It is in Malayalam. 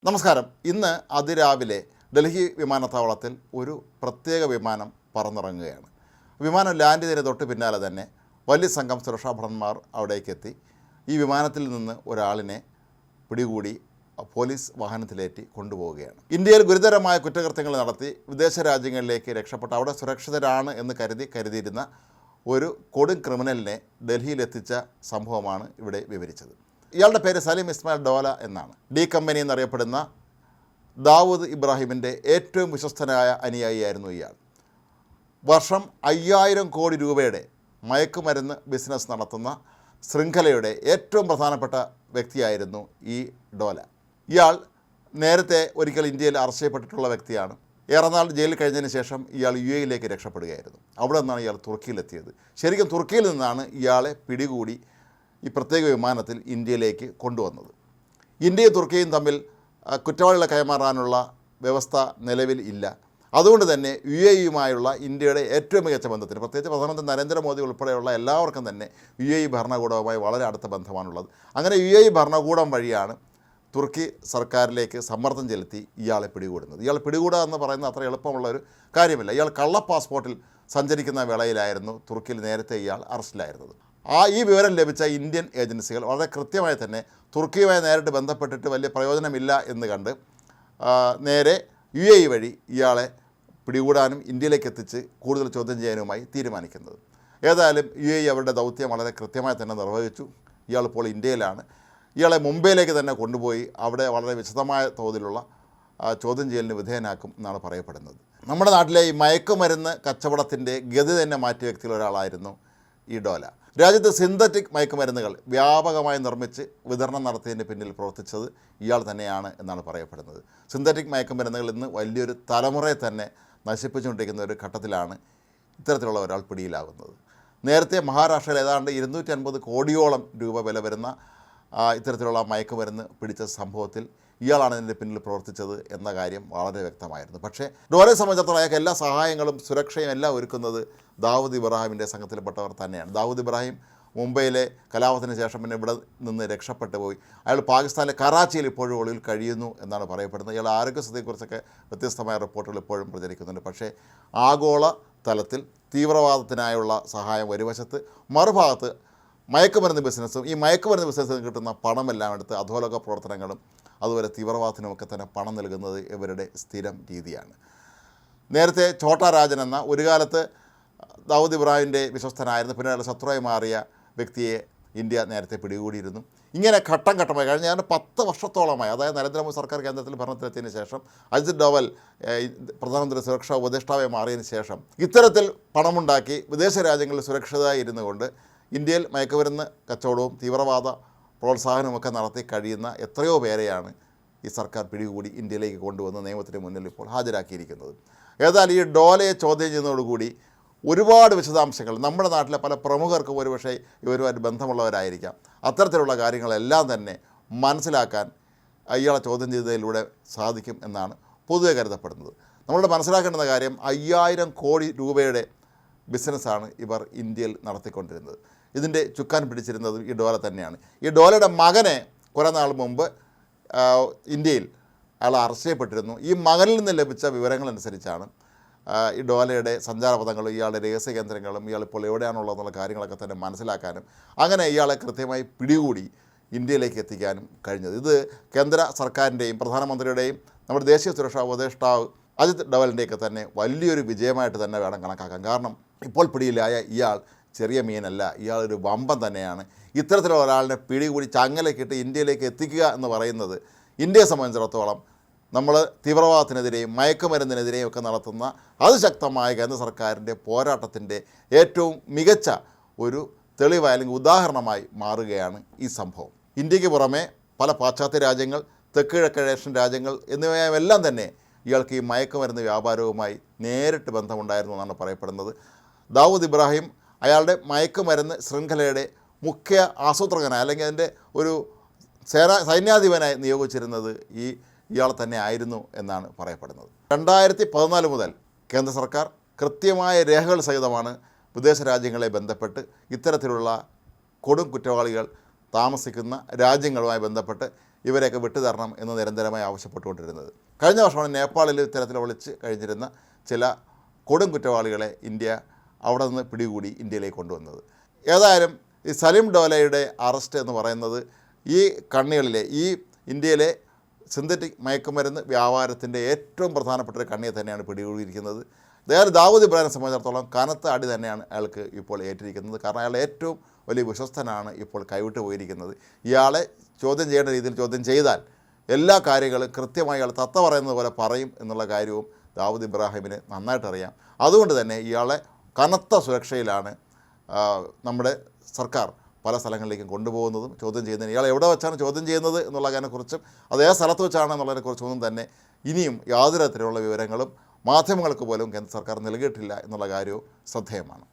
നമസ്കാരം. ഇന്ന് അതിരാവിലെ ഡൽഹി വിമാനത്താവളത്തിൽ ഒരു പ്രത്യേക വിമാനം പറന്നിറങ്ങുകയാണ്. വിമാനം ലാൻഡ് ചെയ്തതിന് തൊട്ട് പിന്നാലെ തന്നെ വലിയ സംഘം സുരക്ഷാഭടന്മാർ അവിടേക്കെത്തി ഈ വിമാനത്തിൽ നിന്ന് ഒരാളിനെ പിടികൂടി പോലീസ് വാഹനത്തിലേറ്റി കൊണ്ടുപോവുകയാണ്. ഇന്ത്യയിൽ ഗുരുതരമായ കുറ്റകൃത്യങ്ങൾ നടത്തി വിദേശ രാജ്യങ്ങളിലേക്ക് രക്ഷപ്പെട്ട അവിടെ സുരക്ഷിതരാണ് എന്ന് കരുതിയിരുന്ന ഒരു കൊടും ക്രിമിനലിനെ ഡൽഹിയിലെത്തിച്ച സംഭവമാണ് ഇവിടെ വിവരിച്ചത്. ഇയാളുടെ പേര് സലീം ഇസ്മായിൽ ഡോല എന്നാണ്. ഡി കമ്പനി എന്നറിയപ്പെടുന്ന ദാവൂദ് ഇബ്രാഹിമിൻ്റെ ഏറ്റവും വിശ്വസ്തനായ അനുയായിയായിരുന്നു ഇയാൾ. വർഷം 5000 കോടി രൂപയുടെ മയക്കുമരുന്ന് ബിസിനസ് നടത്തുന്ന ശൃംഖലയുടെ ഏറ്റവും പ്രധാനപ്പെട്ട വ്യക്തിയായിരുന്നു ഈ ഡോല. ഇയാൾ നേരത്തെ ഒരിക്കൽ ഇന്ത്യയിൽ അറസ്റ്റ് ചെയ്യപ്പെട്ടിട്ടുള്ള വ്യക്തിയാണ്. ഏറെ നാൾ ജയിലിൽ കഴിഞ്ഞതിന് ശേഷം ഇയാൾ UAE രക്ഷപ്പെടുകയായിരുന്നു. അവിടെ നിന്നാണ് ഇയാൾ തുർക്കിയിലെത്തിയത്. ശരിക്കും തുർക്കിയിൽ നിന്നാണ് ഇയാളെ പിടികൂടി ഈ പ്രത്യേക വിമാനത്തിൽ ഇന്ത്യയിലേക്ക് കൊണ്ടുവന്നത്. ഇന്ത്യയും തുർക്കിയും തമ്മിൽ കുറ്റവാളികളെ കൈമാറാനുള്ള വ്യവസ്ഥ നിലവിൽ ഇല്ല. അതുകൊണ്ട് തന്നെ UAE ഇന്ത്യയുടെ ഏറ്റവും മികച്ച ബന്ധത്തിന്, പ്രത്യേകിച്ച് പ്രധാനമന്ത്രി നരേന്ദ്രമോദി ഉൾപ്പെടെയുള്ള എല്ലാവർക്കും തന്നെ UAE ഭരണകൂടവുമായി വളരെ അടുത്ത ബന്ധമാണുള്ളത്. അങ്ങനെ UAE ഭരണകൂടം വഴിയാണ് തുർക്കി സർക്കാരിലേക്ക് സമ്മർദ്ദം ചെലുത്തി ഇയാളെ പിടികൂടുന്നത്. ഇയാളെ പിടികൂടുക എന്ന് പറയുന്നത് അത്ര എളുപ്പമുള്ളൊരു കാര്യമില്ല. ഇയാൾ കള്ള പാസ്പോർട്ടിൽ സഞ്ചരിക്കുന്ന വേളയിലായിരുന്നു തുർക്കിയിൽ നേരത്തെ ഇയാൾ അറസ്റ്റിലായിരുന്നത്. ഈ വിവരം ലഭിച്ച ഇന്ത്യൻ ഏജൻസികൾ വളരെ കൃത്യമായി തന്നെ തുർക്കിയുമായി നേരിട്ട് ബന്ധപ്പെട്ടിട്ട് വലിയ പ്രയോജനമില്ല എന്ന് കണ്ട് നേരെ UAE വഴി ഇയാളെ പിടികൂടാനും ഇന്ത്യയിലേക്ക് എത്തിച്ച് കൂടുതൽ ചോദ്യം ചെയ്യാനുമായി തീരുമാനിക്കുന്നത്. ഏതായാലും UAE അവരുടെ ദൗത്യം വളരെ കൃത്യമായി തന്നെ നിർവഹിച്ചു. ഇയാൾ ഇപ്പോൾ ഇന്ത്യയിലാണ്. ഇയാളെ മുംബൈയിലേക്ക് തന്നെ കൊണ്ടുപോയി അവിടെ വളരെ വിശദമായ തോതിലുള്ള ചോദ്യം ചെയ്യലിന് വിധേയനാക്കും എന്നാണ് പറയപ്പെടുന്നത്. നമ്മുടെ നാട്ടിലെ ഈ മയക്കുമരുന്ന് കച്ചവടത്തിൻ്റെ ഗതി തന്നെ മാറ്റിയ വ്യക്തിയിൽ ഒരാളായിരുന്നു ഈ ഡോല. രാജ്യത്ത് സിന്തറ്റിക് മയക്കുമരുന്നുകൾ വ്യാപകമായി നിർമ്മിച്ച് വിതരണം നടത്തിയതിന് പിന്നിൽ പ്രവർത്തിച്ചത് ഇയാൾ തന്നെയാണ് എന്നാണ് പറയപ്പെടുന്നത്. സിന്തറ്റിക് മയക്കുമരുന്നുകൾ ഇന്ന് വലിയൊരു തലമുറയെ തന്നെ നശിപ്പിച്ചുകൊണ്ടിരിക്കുന്ന ഒരു ഘട്ടത്തിലാണ് ഇത്തരത്തിലുള്ള ഒരാൾ പിടിയിലാകുന്നത്. നേരത്തെ മഹാരാഷ്ട്രയിൽ ഏതാണ്ട് 250 കോടിയോളം രൂപ വില വരുന്ന ഇത്തരത്തിലുള്ള മയക്കുമരുന്ന് പിടിച്ച സംഭവത്തിൽ ഇയാളാണ് ഇതിൻ്റെ പിന്നിൽ പ്രവർത്തിച്ചത് എന്ന കാര്യം വളരെ വ്യക്തമായിരുന്നു. പക്ഷേ ഡോലയെ സംബന്ധിച്ചിടത്തോളം അയാൾക്ക് എല്ലാ സഹായങ്ങളും സുരക്ഷയും എല്ലാം ഒരുക്കുന്നത് ദാവൂദ് ഇബ്രാഹിമിൻ്റെ സംഘത്തിൽപ്പെട്ടവർ തന്നെയാണ്. ദാവൂദ് ഇബ്രാഹിം മുംബൈയിലെ കലാപത്തിന് ശേഷം പിന്നെ ഇവിടെ നിന്ന് രക്ഷപ്പെട്ടു പോയി. അയാൾ പാകിസ്ഥാനിലെ കറാച്ചിയിൽ ഇപ്പോഴും ഒളിവിൽ കഴിയുന്നു എന്നാണ് പറയപ്പെടുന്നത്. ഇയാൾ ആരോഗ്യസ്ഥിതിയെക്കുറിച്ചൊക്കെ വ്യത്യസ്തമായ റിപ്പോർട്ടുകൾ ഇപ്പോഴും പ്രചരിക്കുന്നുണ്ട്. പക്ഷേ ആഗോള തലത്തിൽ തീവ്രവാദത്തിനായുള്ള സഹായം ഒരു വശത്ത്, മറുഭാഗത്ത് മയക്കുമരുന്ന് ബിസിനസ്സും ഈ മയക്കുമരുന്ന് ബിസിനസ്സിൽ കിട്ടുന്ന പണമെല്ലാം എടുത്ത് അധോലോക പ്രവർത്തനങ്ങളും അതുപോലെ തീവ്രവാദത്തിനുമൊക്കെ തന്നെ പണം നൽകുന്നത് ഇവരുടെ സ്ഥിരം രീതിയാണ്. നേരത്തെ ഛോട്ടാ രാജൻ എന്ന ഒരു കാലത്ത് ദാവൂദ് ഇബ്രാഹിമിൻ്റെ വിശ്വസ്തനായിരുന്നു, പിന്നെ അയാൾ ശത്രുവായി മാറിയ വ്യക്തിയെ ഇന്ത്യ നേരത്തെ പിടികൂടിയിരുന്നു. ഇങ്ങനെ ഘട്ടം ഘട്ടമായി കഴിഞ്ഞ 10 വർഷത്തോളമായി, അതായത് നരേന്ദ്രമോദി സർക്കാർ കേന്ദ്രത്തിൽ ഭരണത്തിലെത്തിയതിന് ശേഷം അജിത് ഡോവൽ പ്രധാനമന്ത്രി സുരക്ഷാ ഉപദേഷ്ടാവായി മാറിയതിന് ശേഷം ഇത്തരത്തിൽ പണമുണ്ടാക്കി വിദേശ രാജ്യങ്ങളിൽ സുരക്ഷിതമായി ഇരുന്നു കൊണ്ട് ഇന്ത്യയിൽ മയക്കുമരുന്ന് കച്ചവടവും തീവ്രവാദ പ്രോത്സാഹനമൊക്കെ നടത്തി കഴിയുന്ന എത്രയോ പേരെയാണ് ഈ സർക്കാർ പിടികൂടി ഇന്ത്യയിലേക്ക് കൊണ്ടുവന്ന് നിയമത്തിന് മുന്നിൽ ഇപ്പോൾ ഹാജരാക്കിയിരിക്കുന്നത്. ഏതായാലും ഈ ഡോലയെ ചോദ്യം ചെയ്യുന്നതോടുകൂടി ഒരുപാട് വിശദാംശങ്ങൾ നമ്മുടെ നാട്ടിലെ പല പ്രമുഖർക്കും ഒരുപക്ഷെ ഇവരുമായിട്ട് ബന്ധമുള്ളവരായിരിക്കാം. അത്തരത്തിലുള്ള കാര്യങ്ങളെല്ലാം തന്നെ മനസ്സിലാക്കാൻ ഇയാളെ ചോദ്യം ചെയ്തതിലൂടെ സാധിക്കും എന്നാണ് പൊതുവെ കരുതപ്പെടുന്നത്. നമ്മളുടെ മനസ്സിലാക്കേണ്ടുന്ന കാര്യം 5000 കോടി രൂപയുടെ ബിസിനസ്സാണ് ഇവർ ഇന്ത്യയിൽ നടത്തിക്കൊണ്ടിരുന്നത്. ഇതിൻ്റെ ചുക്കാൻ പിടിച്ചിരുന്നതും ഈ ഡോല തന്നെയാണ്. ഈ ഡോലയുടെ മകനെ കുറേ നാൾ മുമ്പ് ഇന്ത്യയിൽ അയാൾ അറസ്റ്റ് ചെയ്യപ്പെട്ടിരുന്നു. ഈ മകനിൽ നിന്ന് ലഭിച്ച വിവരങ്ങളനുസരിച്ചാണ് ഈ ഡോലയുടെ സഞ്ചാരപഥങ്ങളും ഇയാളുടെ രഹസ്യ കേന്ദ്രങ്ങളും ഇയാളിപ്പോൾ എവിടെയാണുള്ളതെന്നുള്ള കാര്യങ്ങളൊക്കെ തന്നെ മനസ്സിലാക്കാനും അങ്ങനെ ഇയാളെ കൃത്യമായി പിടികൂടി ഇന്ത്യയിലേക്ക് എത്തിക്കാനും കഴിഞ്ഞത്. ഇത് കേന്ദ്ര സർക്കാരിൻ്റെയും പ്രധാനമന്ത്രിയുടെയും നമ്മുടെ ദേശീയ സുരക്ഷാ ഉപദേഷ്ടാവ് അജിത് ഡോവലിൻ്റെയൊക്കെ തന്നെ വലിയൊരു വിജയമായിട്ട് തന്നെ വേണം കണക്കാക്കാൻ. കാരണം ഇപ്പോൾ പിടിയിലായ ഇയാൾ ചെറിയ മീനല്ല, ഇയാളൊരു വമ്പൻ തന്നെയാണ്. ഇത്തരത്തിലുള്ള ഒരാളിനെ പിടികൂടി ചങ്ങലക്കിട്ട് ഇന്ത്യയിലേക്ക് എത്തിക്കുക എന്ന് പറയുന്നത് ഇന്ത്യയെ സംബന്ധിച്ചിടത്തോളം നമ്മൾ തീവ്രവാദത്തിനെതിരെയും മയക്കുമരുന്നിനെതിരെയും ഒക്കെ നടത്തുന്ന അതിശക്തമായ കേന്ദ്ര സർക്കാരിൻ്റെ പോരാട്ടത്തിൻ്റെ ഏറ്റവും മികച്ച ഒരു തെളിവായി അല്ലെങ്കിൽ ഉദാഹരണമായി മാറുകയാണ് ഈ സംഭവം. ഇന്ത്യക്ക് പുറമെ പല പാശ്ചാത്യ രാജ്യങ്ങൾ, തെക്ക് കിഴക്കൻ രാജ്യങ്ങൾ എന്നിവയെല്ലാം തന്നെ ഇയാൾക്ക് ഈ മയക്കുമരുന്ന് വ്യാപാരവുമായി നേരിട്ട് ബന്ധമുണ്ടായിരുന്നു എന്നാണ് പറയപ്പെടുന്നത്. ദാവൂദ് ഇബ്രാഹിം അയാളുടെ മയക്കുമരുന്ന് ശൃംഖലയുടെ മുഖ്യ ആസൂത്രകനായി അല്ലെങ്കിൽ അതിൻ്റെ ഒരു സൈന്യാധിപനായി നിയോഗിച്ചിരുന്നത് ഇയാൾ തന്നെ ആയിരുന്നു എന്നാണ് പറയപ്പെടുന്നത്. 2014 മുതൽ കേന്ദ്ര സർക്കാർ കൃത്യമായ രേഖകൾ സഹിതമാണ് വിദേശ രാജ്യങ്ങളെ ബന്ധപ്പെട്ട് ഇത്തരത്തിലുള്ള കൊടും കുറ്റവാളികൾ താമസിക്കുന്ന രാജ്യങ്ങളുമായി ബന്ധപ്പെട്ട് ഇവരെയൊക്കെ വിട്ടുതരണം എന്ന് നിരന്തരമായി ആവശ്യപ്പെട്ടുകൊണ്ടിരുന്നത്. കഴിഞ്ഞ വർഷമാണ് നേപ്പാളിൽ ഇത്തരത്തിൽ ഒളിച്ച് കഴിഞ്ഞിരുന്ന ചില കൊടും കുറ്റവാളികളെ ഇന്ത്യ അവിടെ നിന്ന് പിടികൂടി ഇന്ത്യയിലേക്ക് കൊണ്ടുവന്നത്. ഏതായാലും ഈ സലിം ഡോലയുടെ അറസ്റ്റ് എന്ന് പറയുന്നത് ഈ കണ്ണികളിലെ ഈ ഇന്ത്യയിലെ സിന്തറ്റിക് മയക്കുമരുന്ന് വ്യാപാരത്തിൻ്റെ ഏറ്റവും പ്രധാനപ്പെട്ട ഒരു കണ്ണിയെ തന്നെയാണ് പിടികൂടിയിരിക്കുന്നത്. അതായത് ദാവൂദ് ഇബ്രാഹിമിനെ സംബന്ധിച്ചിടത്തോളം കനത്ത അടി തന്നെയാണ് അയാൾക്ക് ഇപ്പോൾ ഏറ്റിരിക്കുന്നത്. കാരണം അയാൾ ഏറ്റവും വലിയ വിശ്വസ്തനാണ് ഇപ്പോൾ കൈവിട്ട് പോയിരിക്കുന്നത്. ഇയാളെ ചോദ്യം ചെയ്യേണ്ട രീതിയിൽ ചോദ്യം ചെയ്താൽ എല്ലാ കാര്യങ്ങളും കൃത്യമായി അയാൾ തത്ത പറയുന്നത് പോലെ പറയും എന്നുള്ള കാര്യവും ദാവൂദ് ഇബ്രാഹിമിന് നന്നായിട്ടറിയാം. അതുകൊണ്ട് തന്നെ ഇയാളെ കനത്ത സുരക്ഷയിലാണ് നമ്മുടെ സർക്കാർ പല സ്ഥലങ്ങളിലേക്കും കൊണ്ടുപോകുന്നതും ചോദ്യം ചെയ്യുന്നതിന്. ഇയാൾ എവിടെ വെച്ചാണ് ചോദ്യം ചെയ്യുന്നത് എന്നുള്ള കാര്യത്തെക്കുറിച്ചും അത് ഏത് സ്ഥലത്ത് വെച്ചാണ് എന്നുള്ളതിനെക്കുറിച്ചൊന്നും തന്നെ ഇനിയും യാതൊരു തരത്തിലുള്ള വിവരങ്ങളും മാധ്യമങ്ങൾക്ക് പോലും കേന്ദ്ര സർക്കാർ നൽകിയിട്ടില്ല എന്നുള്ള കാര്യവും ശ്രദ്ധേയമാണ്.